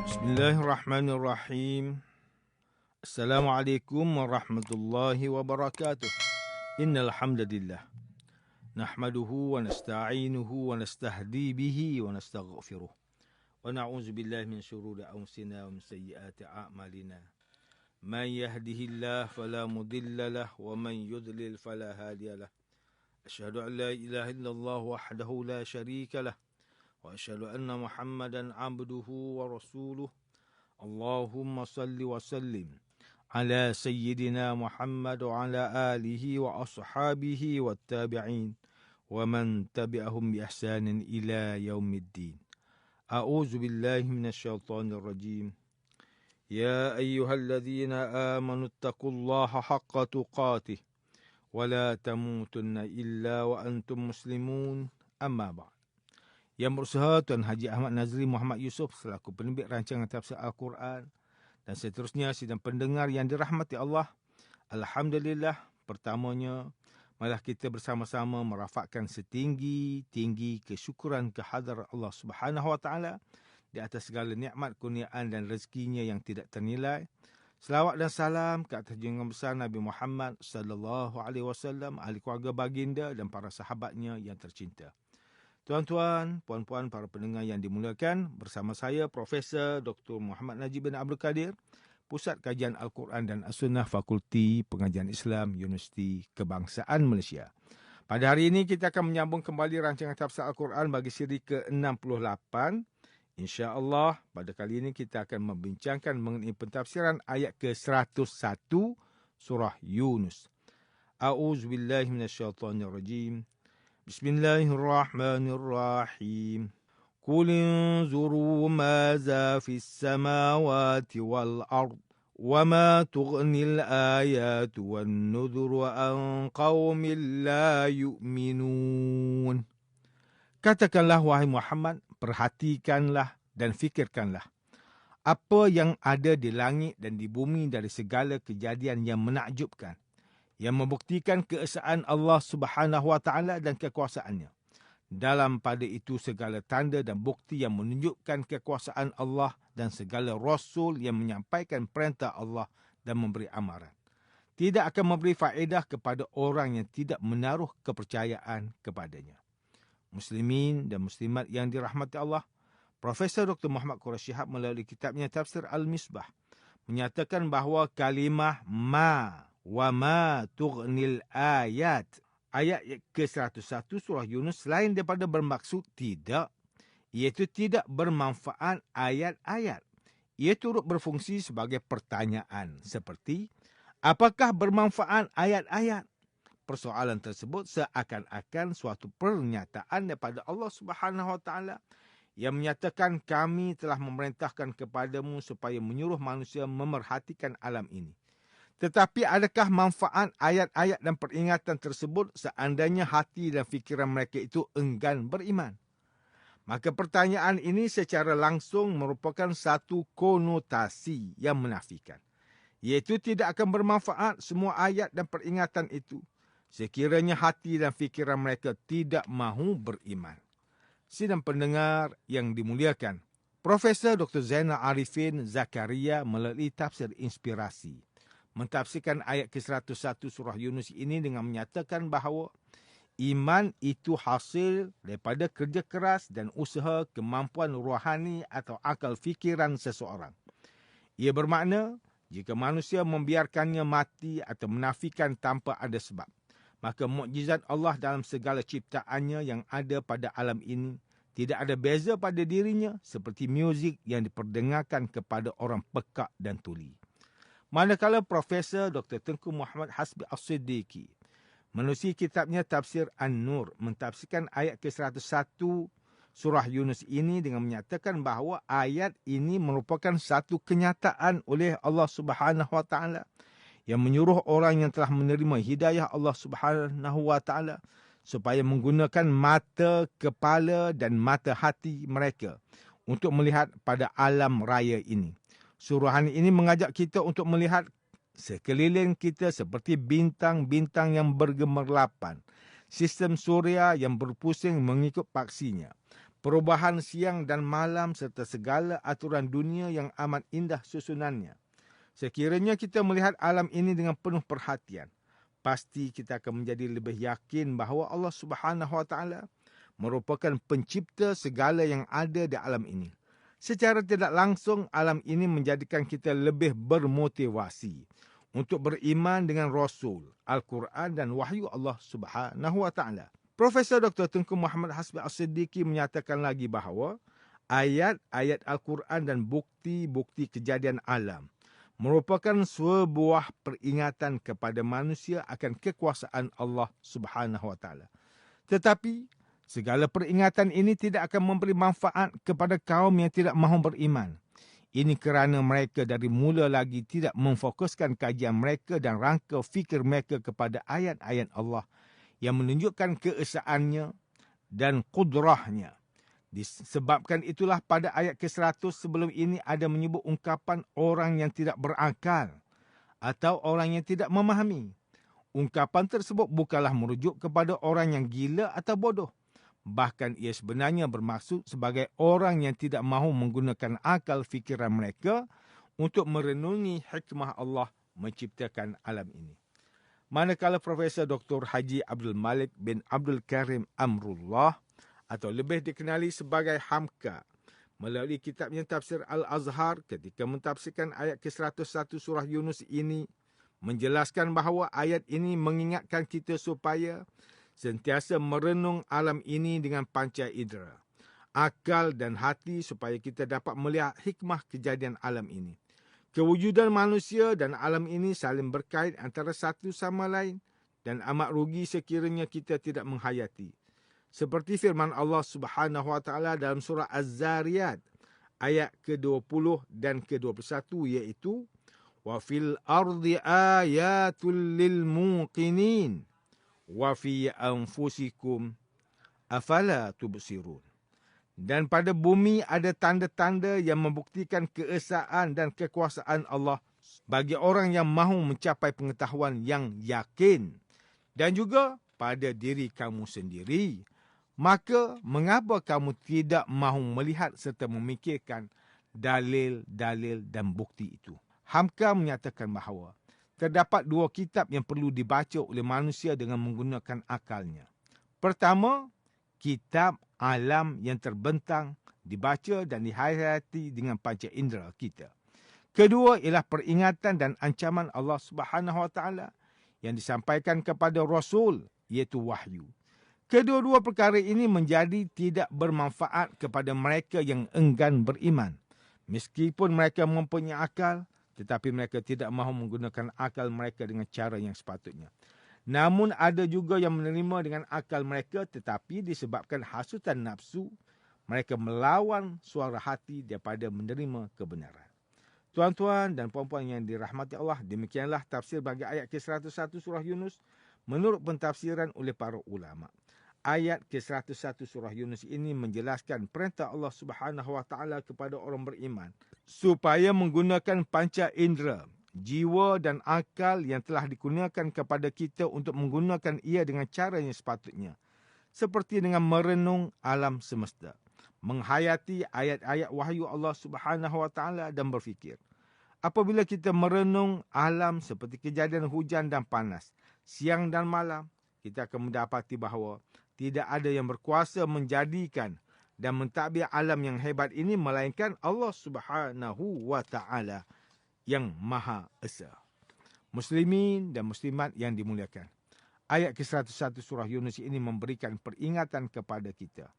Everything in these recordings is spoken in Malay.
Bismillahirrahmanirrahim. Assalamualaikum warahmatullahi wabarakatuh. Innal hamdalillah nahmaduhu wa nasta'inuhu wa nastahdi bihi wa nastaghfiruh. Wa na'udzu billahi min shururi anfusina wa min sayyiati a'malina. Man yahdihillahu fala mudilla lahu wa man yudlil fala hadiya lahu. Asyhadu an la ilaha illallah wahdahu la syarika lahu wa asyhadu anna Muhammadan 'abduhu wa rasuluh. Allahumma salli wa sallim ala sayyidina Muhammad wa ala alihi wa ashabihi wa tabi'in wa man tabi'ahum bi ihsanin ila yaumiddin. A'udzu billahi minasyaitonir rajim. Ya ayyuhalladzina amanu taqullaha haqqa tuqatih wa la tamutunna illa wa antum muslimun. Amma ba'd. Yang berusaha Tuan Haji Ahmad Nazri Muhammad Yusof selaku penerbit rancangan tafsir Al-Quran dan seterusnya sidang pendengar yang dirahmati Allah. Alhamdulillah, pertamanya malah kita bersama-sama merafakkan setinggi-tinggi kesyukuran kehadrat Allah Subhanahu Wa Taala di atas segala nikmat, kurniaan dan rezekinya yang tidak ternilai. Selawat dan salam ke atas junjungan besar Nabi Muhammad sallallahu alaihi wasallam, ahli keluarga baginda dan para sahabatnya yang tercinta. Tuan-tuan, puan-puan, para pendengar yang dimuliakan, bersama saya Profesor Dr. Muhammad Najib bin Abdul Kadir, Pusat Kajian Al-Quran dan As-Sunnah Fakulti Pengajian Islam Universiti Kebangsaan Malaysia. Pada hari ini kita akan menyambung kembali rancangan tafsir Al-Quran bagi siri ke-68. InsyaAllah pada kali ini kita akan membincangkan mengenai pentafsiran ayat ke-101 surah Yunus. A'udzubillahi minasyaitonirrajim. Bismillahirrahmanirrahim. Qul inzuru maza fis samawati wal ard wa ma tughnil ayatu wan nudhuru an qaumin la yu'minun. Katakanlah wahai Muhammad, perhatikanlah dan fikirkanlah apa yang ada di langit dan di bumi dari segala kejadian yang menakjubkan, yang membuktikan keesaan Allah Subhanahu Wa Taala dan kekuasaannya. Dalam pada itu segala tanda dan bukti yang menunjukkan kekuasaan Allah dan segala rasul yang menyampaikan perintah Allah dan memberi amaran. Tidak akan memberi faedah kepada orang yang tidak menaruh kepercayaan kepadanya. Muslimin dan muslimat yang dirahmati Allah, Profesor Dr. Muhammad Quraisy Shihab melalui kitabnya Tafsir Al-Misbah menyatakan bahawa kalimah ma wa ma tughnil ayat, ayat ke-101 surah Yunus, selain daripada bermaksud tidak, iaitu tidak bermanfaat ayat-ayat. Ia turut berfungsi sebagai pertanyaan seperti, apakah bermanfaat ayat-ayat? Persoalan tersebut seakan-akan suatu pernyataan daripada Allah Subhanahu Wa Taala yang menyatakan kami telah memerintahkan kepadamu supaya menyuruh manusia memerhatikan alam ini. Tetapi adakah manfaat ayat-ayat dan peringatan tersebut seandainya hati dan fikiran mereka itu enggan beriman? Maka pertanyaan ini secara langsung merupakan satu konotasi yang menafikan, iaitu tidak akan bermanfaat semua ayat dan peringatan itu sekiranya hati dan fikiran mereka tidak mahu beriman. Sidang pendengar yang dimuliakan, Profesor Dr. Zainal Arifin Zakaria melalui tafsir Inspirasi mentafsirkan ayat ke-101 surah Yunus ini dengan menyatakan bahawa iman itu hasil daripada kerja keras dan usaha kemampuan rohani atau akal fikiran seseorang. Ia bermakna jika manusia membiarkannya mati atau menafikan tanpa ada sebab, maka mukjizat Allah dalam segala ciptaannya yang ada pada alam ini tidak ada beza pada dirinya seperti muzik yang diperdengarkan kepada orang pekak dan tuli. Manakala Profesor Dr. Tengku Muhammad Hasbi As-Siddiqi menerusi kitabnya Tafsir An-Nur mentafsirkan ayat ke-101 surah Yunus ini dengan menyatakan bahawa ayat ini merupakan satu kenyataan oleh Allah Subhanahu Wa Taala yang menyuruh orang yang telah menerima hidayah Allah Subhanahu Wa Taala supaya menggunakan mata kepala dan mata hati mereka untuk melihat pada alam raya ini. Suruhan ini mengajak kita untuk melihat sekeliling kita seperti bintang-bintang yang bergemerlapan, sistem suria yang berpusing mengikut paksinya, perubahan siang dan malam serta segala aturan dunia yang amat indah susunannya. Sekiranya kita melihat alam ini dengan penuh perhatian, pasti kita akan menjadi lebih yakin bahawa Allah Subhanahu Wa Taala merupakan pencipta segala yang ada di alam ini. Secara tidak langsung, alam ini menjadikan kita lebih bermotivasi untuk beriman dengan Rasul, Al-Quran dan wahyu Allah Subhanahu Wa Taala. Profesor Dr. Tunku Muhammad Hasbi As-Siddiqui menyatakan lagi bahawa ayat-ayat Al-Quran dan bukti-bukti kejadian alam merupakan sebuah peringatan kepada manusia akan kekuasaan Allah Subhanahu Wa Taala. Tetapi segala peringatan ini tidak akan memberi manfaat kepada kaum yang tidak mahu beriman. Ini kerana mereka dari mula lagi tidak memfokuskan kajian mereka dan rangka fikir mereka kepada ayat-ayat Allah yang menunjukkan keesaannya dan kudrahnya. Disebabkan itulah pada ayat ke-100 sebelum ini ada menyebut ungkapan orang yang tidak berakal atau orang yang tidak memahami. Ungkapan tersebut bukanlah merujuk kepada orang yang gila atau bodoh. Bahkan ia sebenarnya bermaksud sebagai orang yang tidak mahu menggunakan akal fikiran mereka untuk merenungi hikmah Allah menciptakan alam ini. Manakala Profesor Dr. Haji Abdul Malik bin Abdul Karim Amrullah atau lebih dikenali sebagai Hamka, melalui kitabnya Tafsir Al-Azhar ketika mentafsirkan ayat ke-101 surah Yunus ini, menjelaskan bahawa ayat ini mengingatkan kita supaya sentiasa merenung alam ini dengan panca indera, akal dan hati supaya kita dapat melihat hikmah kejadian alam ini. Kewujudan manusia dan alam ini saling berkait antara satu sama lain dan amat rugi sekiranya kita tidak menghayati. Seperti firman Allah Subhanahu Wa Taala dalam surah Az-Zariyat ayat ke-20 dan ke-21 iaitu wa fil ardi ayatul lil muqinin wa fi anfusikum afala tubsirun. Dan pada bumi ada tanda-tanda yang membuktikan keesaan dan kekuasaan Allah bagi orang yang mahu mencapai pengetahuan yang yakin. Dan juga pada diri kamu sendiri. Maka, mengapa kamu tidak mahu melihat serta memikirkan dalil-dalil dan bukti itu? Hamka menyatakan bahawa terdapat dua kitab yang perlu dibaca oleh manusia dengan menggunakan akalnya. Pertama, kitab alam yang terbentang, dibaca dan dihayati dengan panca indera kita. Kedua ialah peringatan dan ancaman Allah Subhanahu Wa Taala yang disampaikan kepada Rasul, iaitu wahyu. Kedua-dua perkara ini menjadi tidak bermanfaat kepada mereka yang enggan beriman. Meskipun mereka mempunyai akal, tetapi mereka tidak mahu menggunakan akal mereka dengan cara yang sepatutnya. Namun ada juga yang menerima dengan akal mereka, tetapi disebabkan hasutan nafsu, mereka melawan suara hati daripada menerima kebenaran. Tuan-tuan dan puan-puan yang dirahmati Allah, demikianlah tafsir bagi ayat ke-101 surah Yunus menurut pentafsiran oleh para ulama. Ayat ke-101 surah Yunus ini menjelaskan perintah Allah Subhanahu Wa Taala kepada orang beriman supaya menggunakan panca indera, jiwa dan akal yang telah dikurniakan kepada kita untuk menggunakan ia dengan cara yang sepatutnya. Seperti dengan merenung alam semesta, menghayati ayat-ayat wahyu Allah Subhanahu Wa Taala dan berfikir. Apabila kita merenung alam seperti kejadian hujan dan panas, siang dan malam, kita akan mendapati bahawa tidak ada yang berkuasa menjadikan dan mentadbir alam yang hebat ini melainkan Allah Subhanahu Wa Taala yang Maha Esa. Muslimin dan muslimat yang dimuliakan. Ayat ke-101 surah Yunus ini memberikan peringatan kepada kita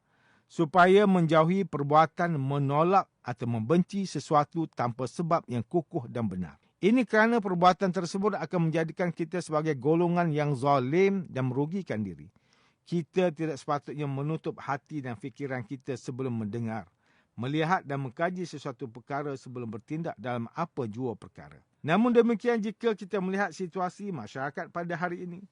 supaya menjauhi perbuatan menolak atau membenci sesuatu tanpa sebab yang kukuh dan benar. Ini kerana perbuatan tersebut akan menjadikan kita sebagai golongan yang zalim dan merugikan diri. Kita tidak sepatutnya menutup hati dan fikiran kita sebelum mendengar, melihat dan mengkaji sesuatu perkara sebelum bertindak dalam apa jua perkara. Namun demikian, jika kita melihat situasi masyarakat pada hari ini,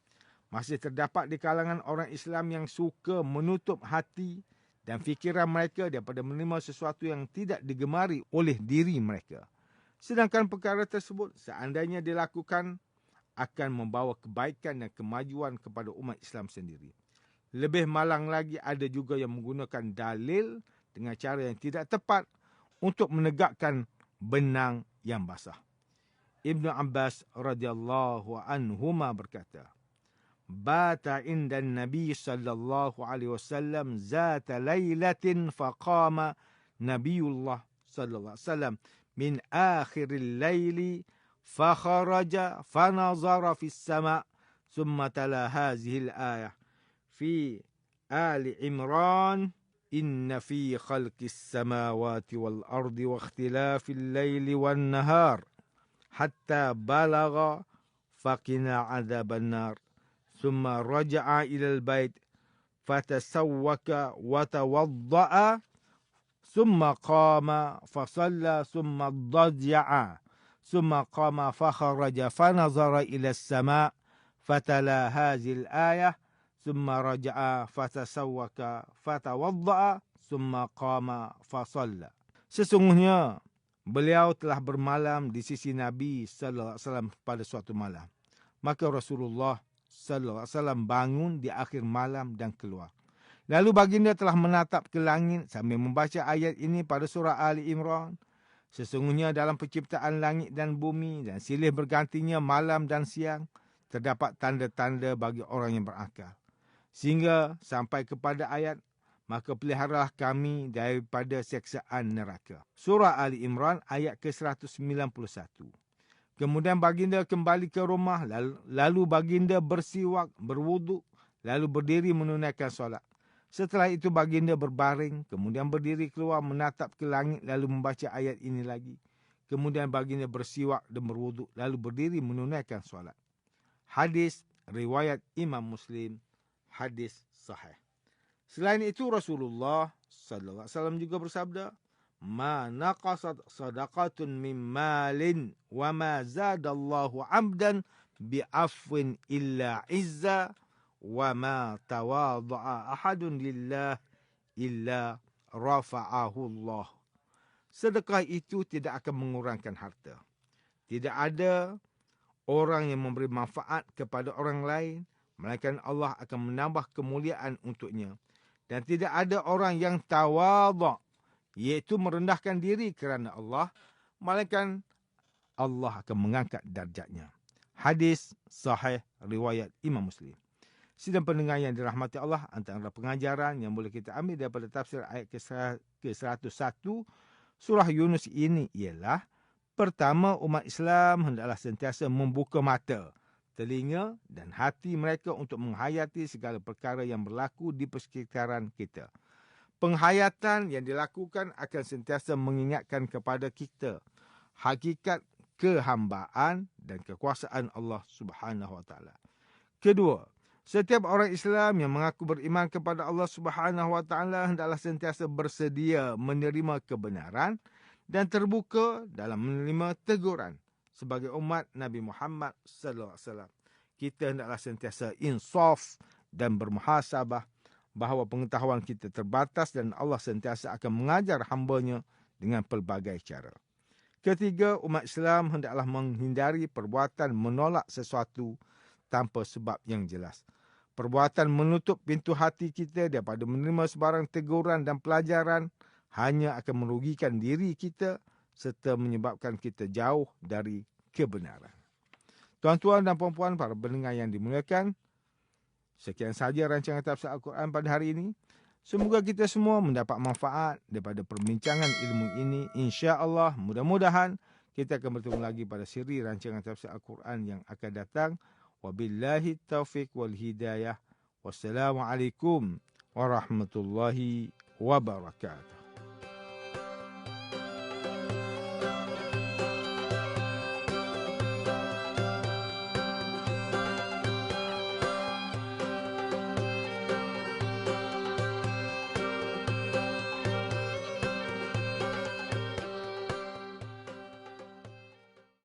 masih terdapat di kalangan orang Islam yang suka menutup hati dan fikiran mereka daripada menerima sesuatu yang tidak digemari oleh diri mereka. Sedangkan perkara tersebut seandainya dilakukan akan membawa kebaikan dan kemajuan kepada umat Islam sendiri. Lebih malang lagi, ada juga yang menggunakan dalil dengan cara yang tidak tepat untuk menegakkan benang yang basah. Ibnu Abbas radhiyallahu anhuma berkata, "Bata indan Nabi sallallahu alaihi wasallam zata lailatin faqama Nabiullah sallallahu alaihi wasallam min akhiril laili fakharaja fanazara fis sama' thumma tala hadhihi al-ayah fi Ali Imran inna fi khalqis samawati wal ardi wa ikhtilafil laili wan nahar hatta balagha faqina adzaban nar thumma raja'a ila al-bait fatasawwaka wa tawadda'a thumma qama fasalla thumma dhajja'a thumma qama fakharaja fanazara ila as-sama' fatala hadhihi al-ayah thumma raja'a fatasawwaka fatawadda'a thumma qama fasalla." Sesungguhnya beliau telah bermalam di sisi Nabi sallallahu alaihi wasallam pada suatu malam. Maka Rasulullah sallallahu alaihi wasallam bangun di akhir malam dan keluar. Lalu baginda telah menatap ke langit sambil membaca ayat ini pada surah Ali Imran. Sesungguhnya dalam penciptaan langit dan bumi dan silih bergantinya malam dan siang, terdapat tanda-tanda bagi orang yang berakal. Sehingga sampai kepada ayat, maka peliharalah kami daripada seksaan neraka. Surah Ali Imran ayat ke-191. Kemudian baginda kembali ke rumah, lalu baginda bersiwak, berwuduk, lalu berdiri menunaikan solat. Setelah itu baginda berbaring, kemudian berdiri keluar menatap ke langit, lalu membaca ayat ini lagi. Kemudian baginda bersiwak dan berwuduk, lalu berdiri menunaikan solat. Hadis riwayat Imam Muslim, hadis sahih. Selain itu Rasulullah sallallahu alaihi wasallam juga bersabda, "Ma naqasat sadaqatun min malin wa ma zadallahu 'abdan bi'afwin illa 'izza wa ma tawadha'a ahadun lillah illa rafa'ahu Allah." Sedekah itu tidak akan mengurangkan harta. Tidak ada orang yang memberi manfaat kepada orang lain, melainkan Allah akan menambah kemuliaan untuknya. Dan tidak ada orang yang tawadha', iaitu merendahkan diri kerana Allah, melainkan Allah akan mengangkat darjatnya. Hadis sahih riwayat Imam Muslim. Sidang pendengar yang dirahmati Allah, antara pengajaran yang boleh kita ambil daripada tafsir ayat ke-101 surah Yunus ini ialah, pertama, umat Islam hendaklah sentiasa membuka mata, telinga dan hati mereka untuk menghayati segala perkara yang berlaku di persekitaran kita. Penghayatan yang dilakukan akan sentiasa mengingatkan kepada kita hakikat kehambaan dan kekuasaan Allah Subhanahu Wa Taala. Kedua, setiap orang Islam yang mengaku beriman kepada Allah Subhanahu Wa Taala hendaklah sentiasa bersedia menerima kebenaran dan terbuka dalam menerima teguran. Sebagai umat Nabi Muhammad sallallahu alaihi wasallam, kita hendaklah sentiasa insaf dan bermuhasabah bahawa pengetahuan kita terbatas dan Allah sentiasa akan mengajar hamba-Nya dengan pelbagai cara. Ketiga, umat Islam hendaklah menghindari perbuatan menolak sesuatu tanpa sebab yang jelas. Perbuatan menutup pintu hati kita daripada menerima sebarang teguran dan pelajaran hanya akan merugikan diri kita serta menyebabkan kita jauh dari kebenaran. Tuan-tuan dan puan-puan, para pendengar yang dimuliakan, sekian sahaja rancangan tafsir Al-Quran pada hari ini. Semoga kita semua mendapat manfaat daripada perbincangan ilmu ini. InsyaAllah, mudah-mudahan kita akan bertemu lagi pada siri rancangan tafsir Al-Quran yang akan datang. Wabillahi taufiq wal hidayah. Wassalamualaikum warahmatullahi wabarakatuh.